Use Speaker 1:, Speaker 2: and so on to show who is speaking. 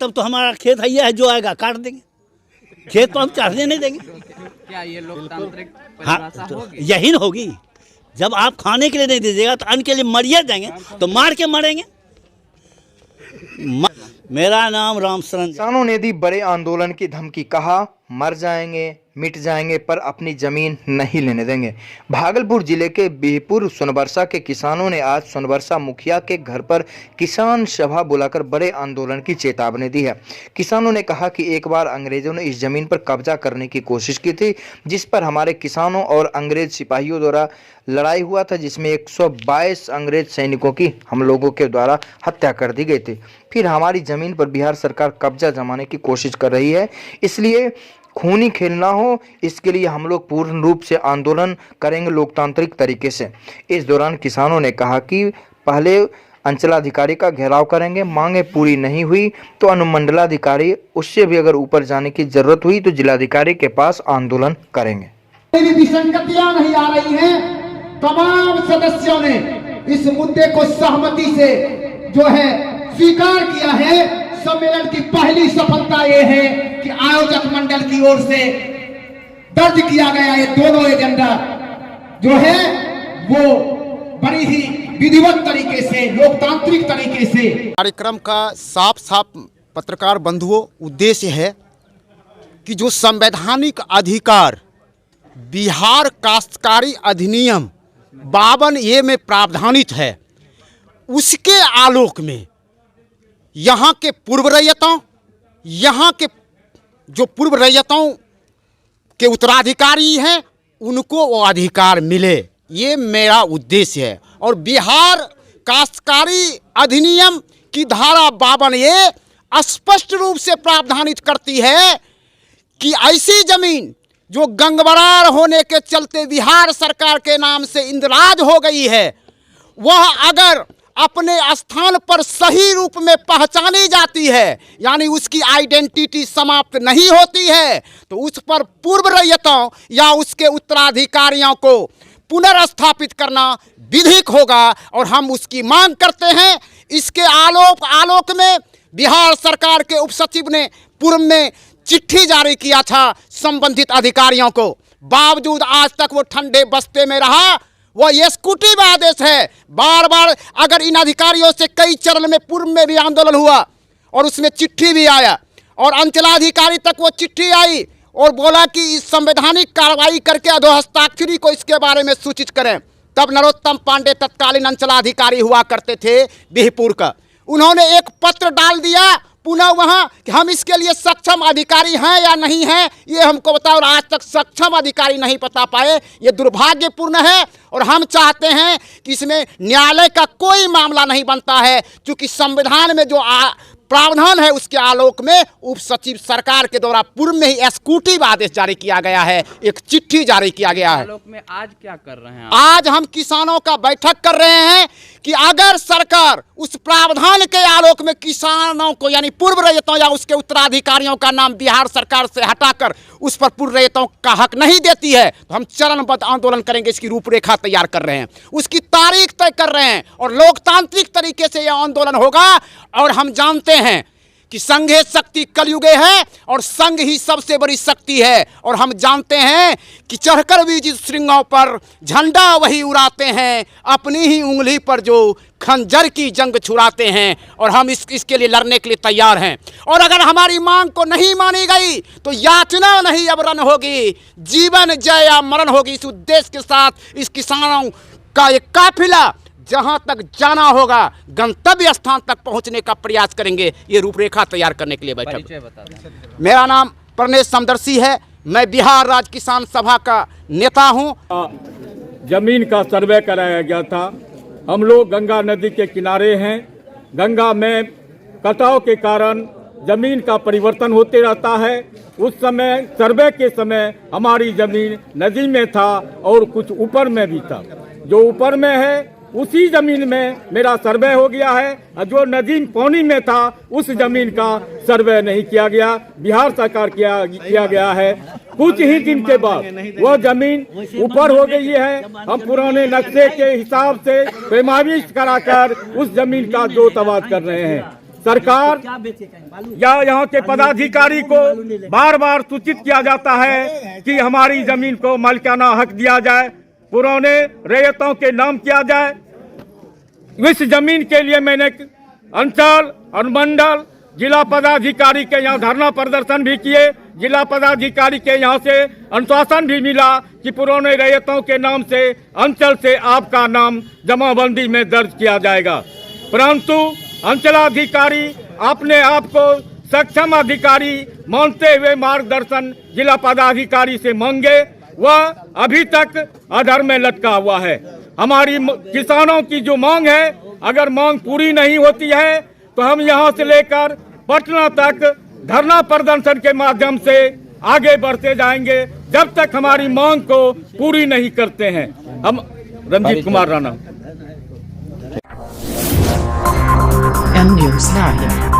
Speaker 1: तब तो हमारा खेत है जो आएगा काट देंगे, खेत तो हम चढ़ने नहीं देंगे।
Speaker 2: क्या ये लोकतांत्रिक
Speaker 1: हाँ,
Speaker 2: परिभाषा होगी?
Speaker 1: यही न होगी। जब आप खाने के लिए नहीं दीजिएगा तो अन्न के लिए मरिए जाएंगे, तो मार के मरेंगे। मेरा नाम रामशरण।
Speaker 3: किसानों ने दी बड़े आंदोलन की धमकी, कहा मर जाएंगे मिट जाएंगे पर अपनी जमीन नहीं लेने देंगे। भागलपुर जिले के बिहपुर सोनबरसा के किसानों ने आज सोनबरसा मुखिया के घर पर किसान सभा बुलाकर बड़े आंदोलन की चेतावनी दी है। किसानों ने कहा कि एक बार अंग्रेजों ने इस जमीन पर कब्जा करने की कोशिश की थी, जिस पर हमारे किसानों और अंग्रेज सिपाहियों द्वारा लड़ाई हुआ था, जिसमें 122 अंग्रेज सैनिकों की हम लोगों के द्वारा हत्या कर दी गई थी। फिर हमारी जमीन पर बिहार सरकार कब्जा जमाने की कोशिश कर रही है, इसलिए खूनी खेल ना हो, इसके लिए हम लोग पूर्ण रूप से आंदोलन करेंगे लोकतांत्रिक तरीके से। इस दौरान किसानों ने कहा कि पहले अंचलाधिकारी का घेराव करेंगे, मांगे पूरी नहीं हुई तो अनुमंडलाधिकारी, उससे भी अगर ऊपर जाने की जरूरत हुई तो जिलाधिकारी के पास आंदोलन करेंगे।
Speaker 4: विसंगतियां नहीं आ रही हैं, तमाम सदस्यों ने इस मुद्दे को सहमति से जो है स्वीकार किया है। सम्मेलन की पहली सफलता ये है कि आयोजक मंडल की ओर से दर्ज किया गया ये दोनों एजेंडा जो है वो बड़ी ही विधिवत तरीके से, लोकतांत्रिक तरीके से।
Speaker 5: कार्यक्रम का साफ साफ पत्रकार बंधुओं उद्देश्य है कि जो संवैधानिक अधिकार बिहार काश्तकारी अधिनियम 52A में प्रावधानित है, उसके आलोक में यहाँ के पूर्व रैयतों, यहाँ के जो पूर्व रैयतों के उत्तराधिकारी हैं, उनको वो अधिकार मिले, ये मेरा उद्देश्य है। और बिहार काश्तकारी अधिनियम की धारा 52A स्पष्ट रूप से प्रावधानित करती है कि ऐसी जमीन जो गंगबरार होने के चलते बिहार सरकार के नाम से इंदराज हो गई है, वह अगर अपने स्थान पर सही रूप में पहचानी जाती है, यानी उसकी आइडेंटिटी समाप्त नहीं होती है, तो उस पर पूर्व रैयतों या उसके उत्तराधिकारियों को पुनर्स्थापित करना विधिक होगा और हम उसकी मांग करते हैं। इसके आलोक में बिहार सरकार के उपसचिव ने पूर्व में चिट्ठी जारी किया था संबंधित अधिकारियों को, बावजूद आज तक वो ठंडे बस्ते में रहा। वो एग्जीक्यूटिव आदेश है, बार बार अगर इन अधिकारियों से कई चरण में पूर्व में भी आंदोलन हुआ और उसमें चिट्ठी भी आया और अंचलाधिकारी तक वो चिट्ठी आई और बोला कि इस संवैधानिक कार्रवाई करके अधोहस्ताक्षरी को इसके बारे में सूचित करें। तब नरोत्तम पांडे तत्कालीन अंचलाधिकारी हुआ करते थे बिहपुर का, उन्होंने एक पत्र डाल दिया पुनः वहाँ कि हम इसके लिए सक्षम अधिकारी हैं या नहीं हैं ये हमको बताओ, और आज तक सक्षम अधिकारी नहीं बता पाए। ये दुर्भाग्यपूर्ण है और हम चाहते हैं कि इसमें न्यायालय का कोई मामला नहीं बनता है, क्योंकि संविधान में जो प्रावधान है उसके आलोक में उप सचिव सरकार के द्वारा पूर्व में ही एग्जीक्यूटिव आदेश जारी किया गया है, एक चिट्ठी जारी किया गया है।
Speaker 2: आलोक में आज क्या कर रहे हैं?
Speaker 5: आज हम किसानों का बैठक कर रहे हैं कि अगर सरकार उस प्रावधान के आलोक में किसानों को यानी पूर्व रैयतों या उसके उत्तराधिकारियों का नाम बिहार सरकार से हटाकर उस पर पूर्व रैयतों का हक नहीं देती है, तो हम चरणबद्ध आंदोलन करेंगे। इसकी रूपरेखा तैयार कर रहे हैं, उसकी तारीख तय कर रहे हैं और लोकतांत्रिक तरीके से यह आंदोलन होगा। और हम जानते हैं कि संघे शक्ति कलयुगे है और संघ ही सबसे बड़ी शक्ति है, और हम जानते हैं कि चढ़कर भी जिस श्रृंगों पर झंडा वही उड़ाते हैं, अपनी ही उंगली पर जो खंजर की जंग छुड़ाते हैं, और हम इसके लिए लड़ने के लिए तैयार हैं। और अगर हमारी मांग को नहीं मानी गई तो याचना नहीं अब रन होगी, जीवन जय या मरण होगी। इस उद्देश्य के साथ इस किसानों का एक काफिला जहां तक जाना होगा, गंतव्य स्थान तक पहुंचने का प्रयास करेंगे। ये रूपरेखा तैयार करने के लिए बैठक। मेरा नाम प्रणेश समदर्शी है, मैं बिहार राज्य किसान सभा का नेता हूं।
Speaker 6: जमीन का सर्वे कराया गया था। हम लोग गंगा नदी के किनारे हैं। गंगा में कटाव के कारण जमीन का परिवर्तन होते रहता है। उस समय सर्वे के समय हमारी जमीन नदी में था और कुछ ऊपर में भी था। जो ऊपर में है उसी जमीन में मेरा सर्वे हो गया है, और जो नदी पानी में था उस जमीन का सर्वे नहीं किया गया, बिहार सरकार किया गया है। कुछ ही दिन के बाद वह जमीन ऊपर हो गई है। हम पुराने नक्शे के हिसाब से पैमाइश कराकर उस जमीन का जोतआबाद कर रहे हैं। सरकार या यहाँ के पदाधिकारी को बार बार सूचित किया जाता है कि हमारी जमीन को मालिकाना हक दिया जाए, पुराने रैयतों के नाम किया जाए। इस जमीन के लिए मैंने अंचल, अनुमंडल, जिला पदाधिकारी के यहाँ धरना प्रदर्शन भी किए। जिला पदाधिकारी के यहाँ से आश्वासन भी मिला कि पुराने रैयतों के नाम से अंचल से आपका नाम जमाबंदी में दर्ज किया जाएगा, परंतु अंचलाधिकारी अपने आप को सक्षम अधिकारी मानते हुए मार्गदर्शन जिला पदाधिकारी से मांगे, वह अभी तक अधर में लटका हुआ है। हमारी किसानों की जो मांग है, अगर मांग पूरी नहीं होती है तो हम यहाँ से लेकर पटना तक धरना प्रदर्शन के माध्यम से आगे बढ़ते जाएंगे जब तक हमारी मांग को पूरी नहीं करते हैं। हम Ranjit Kumar Rana.
Speaker 7: M News Live.